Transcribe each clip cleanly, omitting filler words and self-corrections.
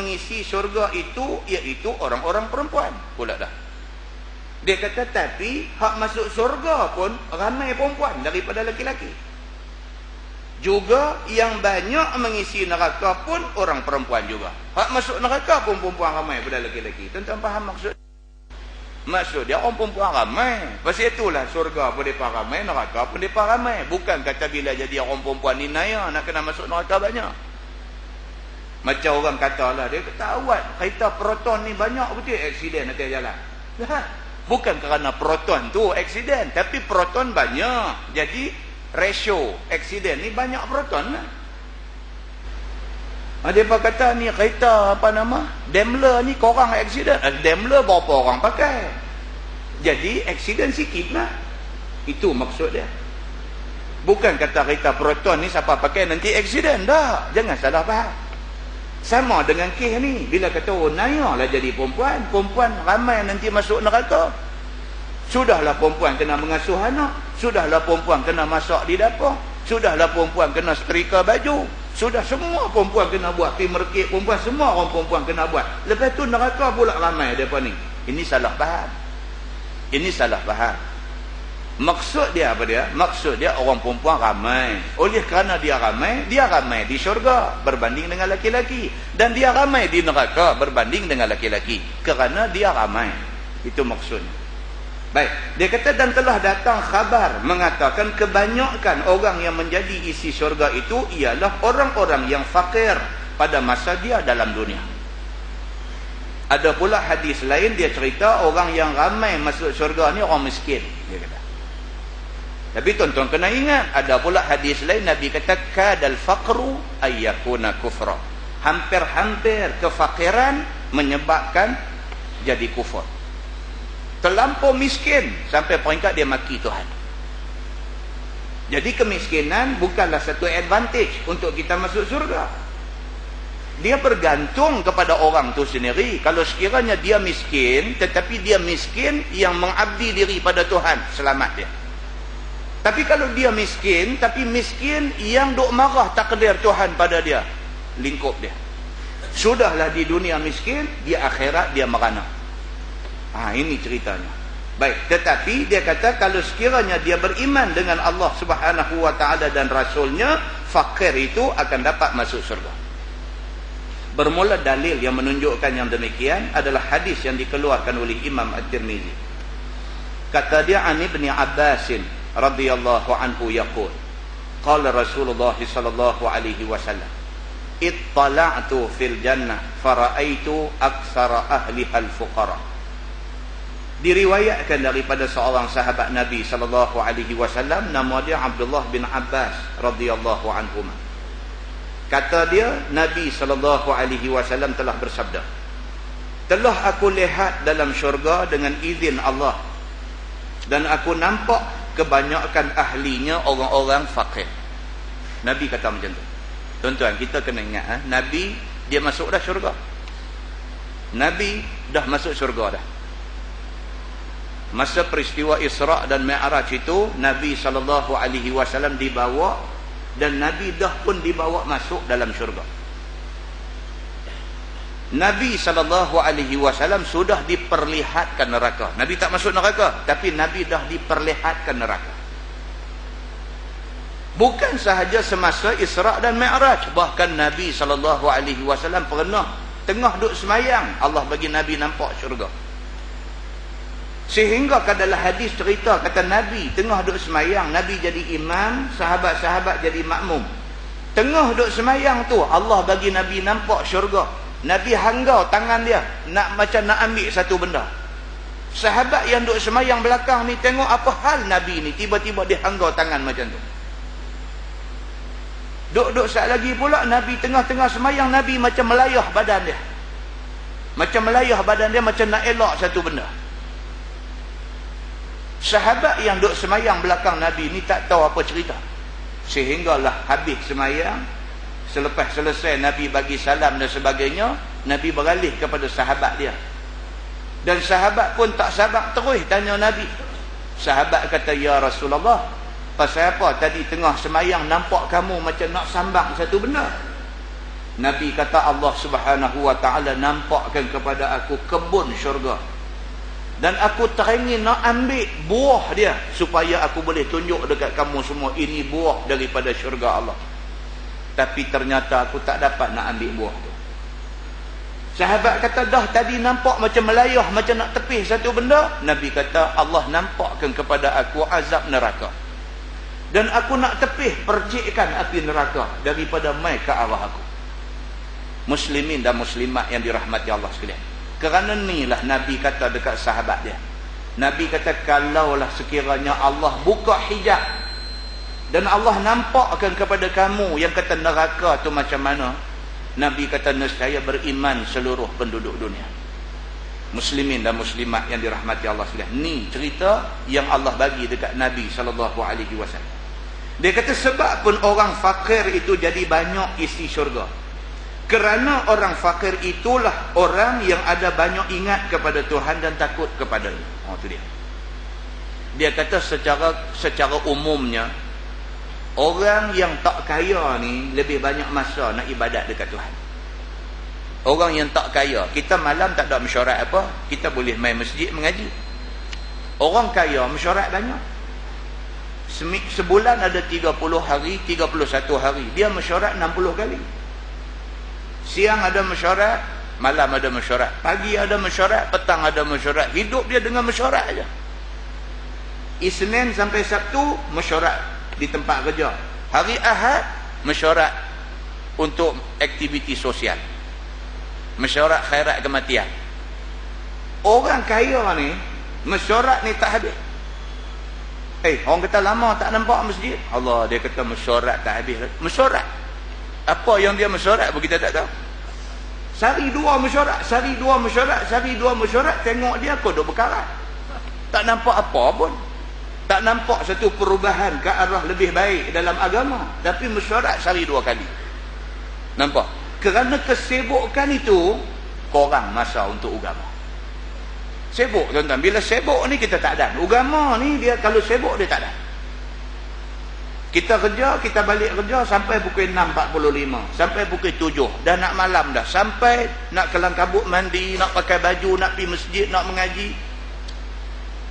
mengisi syurga itu iaitu orang-orang perempuan pula dah. Dia kata tapi hak masuk syurga pun ramai perempuan daripada lelaki-lelaki. Juga yang banyak mengisi neraka pun orang perempuan juga. Hak masuk neraka pun perempuan ramai daripada lelaki-lelaki. Tuan-tuan faham maksud? Maksud dia orang perempuan ramai. Pasal itulah syurga pun mereka ramai, neraka pun mereka ramai. Bukan kata bila jadi orang perempuan ni naya nak kena masuk neraka banyak. Macam orang kata lah, dia kata awak kereta proton ni banyak betul aksiden atas jalan. Bukan kerana proton tu aksiden, tapi proton banyak. Jadi ratio aksiden ni banyak proton lah. Dia kata ni kereta apa nama Daimler ni korang aksiden. Daimler berapa orang pakai, jadi aksiden sikit lah. Itu maksud dia. Bukan kata kereta proton ni siapa pakai nanti aksiden. Dah, jangan salah faham. Sama dengan kes ni. Bila kata oh naya lah jadi perempuan, perempuan ramai nanti masuk neraka. Sudahlah perempuan kena mengasuh anak, sudahlah perempuan kena masak di dapur, sudahlah perempuan kena setrika baju, sudah semua perempuan kena buat, pergi merkik perempuan, semua orang perempuan kena buat. Lepas tu neraka pula ramai depa ni. Ini salah faham. Ini salah faham. Maksud dia apa dia? Maksud dia orang perempuan ramai. Oleh kerana dia ramai di syurga berbanding dengan laki-laki, dan dia ramai di neraka berbanding dengan laki-laki kerana dia ramai. Itu maksudnya. Baik, dia kata dan telah datang khabar mengatakan kebanyakan orang yang menjadi isi syurga itu ialah orang-orang yang fakir pada masa dia dalam dunia. Ada pula hadis lain dia cerita orang yang ramai masuk syurga ni orang miskin, dia kata. Tapi tuan-tuan kena ingat, ada pula hadis lain Nabi kata kadal faqru ayyakuna kufra. Hampir-hampir kefakiran menyebabkan jadi kufur. Terlampau miskin sampai peringkat dia maki Tuhan. Jadi kemiskinan bukanlah satu advantage untuk kita masuk surga. Dia bergantung kepada orang tu sendiri. Kalau sekiranya dia miskin, tetapi dia miskin yang mengabdi diri pada Tuhan, selamat dia. Tapi kalau dia miskin, tapi miskin yang duk marah takdir Tuhan pada dia, lingkup dia. Sudahlah di dunia miskin, di akhirat dia merana. Ini ceritanya. Baik, tetapi dia kata kalau sekiranya dia beriman dengan Allah Subhanahu wa taala dan rasulnya, fakir itu akan dapat masuk syurga. Bermula dalil yang menunjukkan yang demikian adalah hadis yang dikeluarkan oleh Imam At-Tirmizi. Kata dia an Ibn Abbas radhiyallahu anhu yaqul qala Rasulullah sallallahu alaihi wasallam ittala'tu fil jannah fara'aitu aktsara ahliha al-fuqara. Diriwayatkan daripada seorang sahabat Nabi sallallahu alaihi wasallam, nama dia Abdullah bin Abbas radhiyallahu anhuma. Kata dia Nabi sallallahu alaihi wasallam telah bersabda, telah aku lihat dalam syurga dengan izin Allah, dan aku nampak kebanyakan ahlinya orang-orang fakir. Nabi kata macam tu. Tuan-tuan, kita kena ingat, Nabi dia masuk dah syurga. Nabi dah masuk syurga dah. Masa peristiwa Isra' dan Mi'raj itu, Nabi SAW dibawa, dan Nabi dah pun dibawa masuk dalam syurga. Nabi SAW sudah diperlihatkan neraka. Nabi tak masuk neraka, tapi Nabi dah diperlihatkan neraka. Bukan sahaja semasa Isra' dan Mi'raj, bahkan Nabi SAW pernah tengah duduk semayang, Allah bagi Nabi nampak syurga. Sehingga kadalah hadis cerita, kata Nabi tengah duduk semayang, Nabi jadi imam, sahabat-sahabat jadi makmum. Tengah duduk semayang tu, Allah bagi Nabi nampak syurga. Nabi hanggau tangan dia, macam nak ambil satu benda. Sahabat yang duduk semayang belakang ni tengok apa hal Nabi ni, tiba-tiba dia hanggau tangan macam tu. Duduk saat lagi pula, Nabi tengah-tengah semayang, Nabi macam melayah badan dia. Macam melayah badan dia, macam nak elak satu benda. Sahabat yang duduk semayang belakang Nabi ni tak tahu apa cerita. Sehinggalah habis semayang, selepas selesai Nabi bagi salam dan sebagainya, Nabi beralih kepada sahabat dia. Dan sahabat pun tak sabar terus tanya Nabi. Sahabat kata, ya Rasulullah, pasal apa tadi tengah semayang nampak kamu macam nak sambang satu benda? Nabi kata Allah Subhanahu wa ta'ala nampakkan kepada aku kebun syurga, dan aku teringin nak ambil buah dia supaya aku boleh tunjuk dekat kamu semua ini buah daripada syurga Allah. Tapi ternyata aku tak dapat nak ambil buah tu. Sahabat kata, dah tadi nampak macam melayah, macam nak tepih satu benda. Nabi kata, Allah nampakkan kepada aku azab neraka, dan aku nak tepih percikkan api neraka daripada mai ke arah aku. Muslimin dan muslimat yang dirahmati Allah sekalian, kerana inilah Nabi kata dekat sahabat dia. Nabi kata, kalaulah sekiranya Allah buka hijab dan Allah nampakkan kepada kamu yang kata neraka tu macam mana, Nabi kata nescaya beriman seluruh penduduk dunia. Muslimin dan muslimat yang dirahmati Allah sekalian, ni cerita yang Allah bagi dekat Nabi SAW. Dia kata sebab pun orang fakir itu jadi banyak isi syurga, kerana orang fakir itulah orang yang ada banyak ingat kepada Tuhan dan takut kepada-Nya. Oh, tu dia. Dia kata secara umumnya orang yang tak kaya ni lebih banyak masa nak ibadat dekat Tuhan. Orang yang tak kaya, kita malam tak ada mesyuarat apa, kita boleh main masjid mengaji. Orang kaya mesyuarat banyak. Sebulan ada 30 hari, 31 hari, dia mesyuarat 60 kali. Siang ada mesyuarat, malam ada mesyuarat, pagi ada mesyuarat, petang ada mesyuarat. Hidup dia dengan mesyuarat aja. Isnin sampai Sabtu mesyuarat di tempat kerja. Hari Ahad mesyuarat untuk aktiviti sosial, mesyuarat khairat kematian. Orang kaya ni mesyuarat ni tak habis. Orang kata lama tak nampak masjid. Allah, dia kata mesyuarat tak habis. Mesyuarat apa yang dia mesyuarat pun kita tak tahu. Sehari dua mesyuarat, sehari dua mesyuarat, sehari dua mesyuarat. Tengok dia kau duk berkarat, tak nampak apa pun. Tak nampak satu perubahan ke arah lebih baik dalam agama. Tapi mesyuarat sehari dua kali. Nampak? Kerana kesibukan itu kurang masa untuk agama. Sibuk tuan-tuan. Bila sibuk ni kita tak ada. Agama ni dia kalau sibuk dia tak ada. Kita kerja, kita balik kerja sampai pukul 6.45, sampai pukul 7, dah nak malam dah, sampai nak kelang kabut mandi, nak pakai baju, nak pergi masjid, nak mengaji.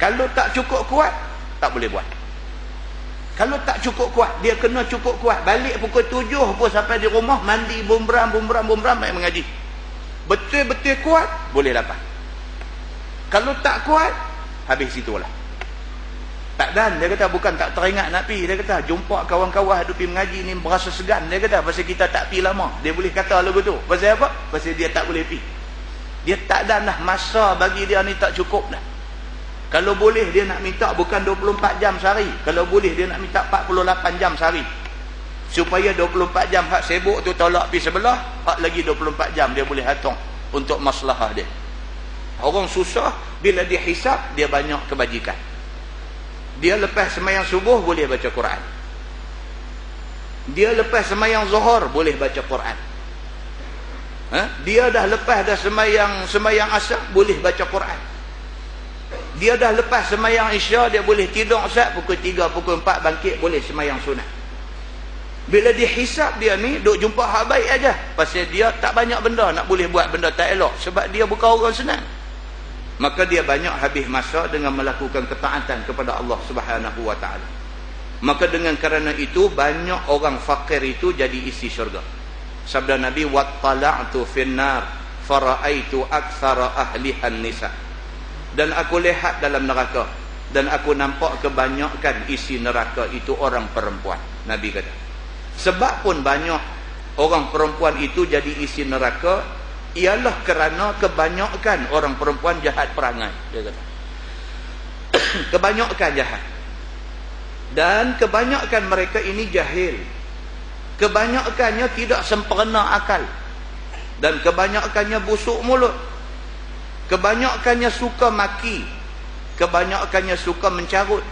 Kalau tak cukup kuat, tak boleh buat. Kalau tak cukup kuat, dia kena cukup kuat. Balik pukul 7 pun sampai di rumah, mandi, bumbram, main mengaji. Betul-betul kuat, boleh dapat. Kalau tak kuat, habis situlah. Tak dan, dia kata bukan tak teringat nak pergi. Dia kata jumpa kawan-kawan duk pergi mengaji ni berasa segan. Dia kata pasal kita tak pergi lama. Dia boleh kata lagu tu. Pasal apa? Pasal dia tak boleh pergi. Dia tak ada dah masa bagi dia ni, tak cukup dah. Kalau boleh dia nak minta bukan 24 jam sehari. Kalau boleh dia nak minta 48 jam sehari. Supaya 24 jam hak sibuk tu tolak pergi sebelah, hak lagi 24 jam dia boleh hatung untuk maslahah dia. Orang susah bila dia hisap, dia banyak kebajikan. Dia lepas semayang subuh boleh baca Quran. Dia lepas semayang zuhur boleh baca Quran. Dia dah lepas dah semayang asar boleh baca Quran. Dia dah lepas semayang isya, dia boleh tidur asar pukul 3, pukul 4 bangkit boleh semayang sunat. Bila dia hisap dia ni duk jumpa hak baik aja. Pasal dia tak banyak benda nak boleh buat benda tak elok, sebab dia bukan orang senang. Maka dia banyak habis masa dengan melakukan ketaatan kepada Allah Subhanahu wa ta'ala. Maka dengan kerana itu banyak orang fakir itu jadi isi syurga. Sabda Nabi, wattala'tu finnar fara'aitu aktsara ahlihan nisa. Dan aku lihat dalam neraka dan aku nampak kebanyakan isi neraka itu orang perempuan. Nabi kata sebab pun banyak orang perempuan itu jadi isi neraka ialah kerana kebanyakan orang perempuan jahat perangai. Dia kata kebanyakan jahat, dan kebanyakan mereka ini jahil, kebanyakannya tidak sempurna akal, dan kebanyakannya busuk mulut, kebanyakannya suka maki, kebanyakannya suka mencarut,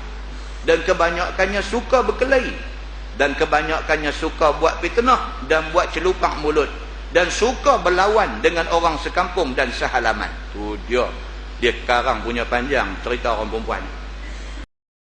dan kebanyakannya suka berkelahi, dan kebanyakannya suka buat fitnah dan buat celupang mulut, dan suka berlawan dengan orang sekampung dan sehalaman. Tu dia karang punya panjang cerita orang perempuan.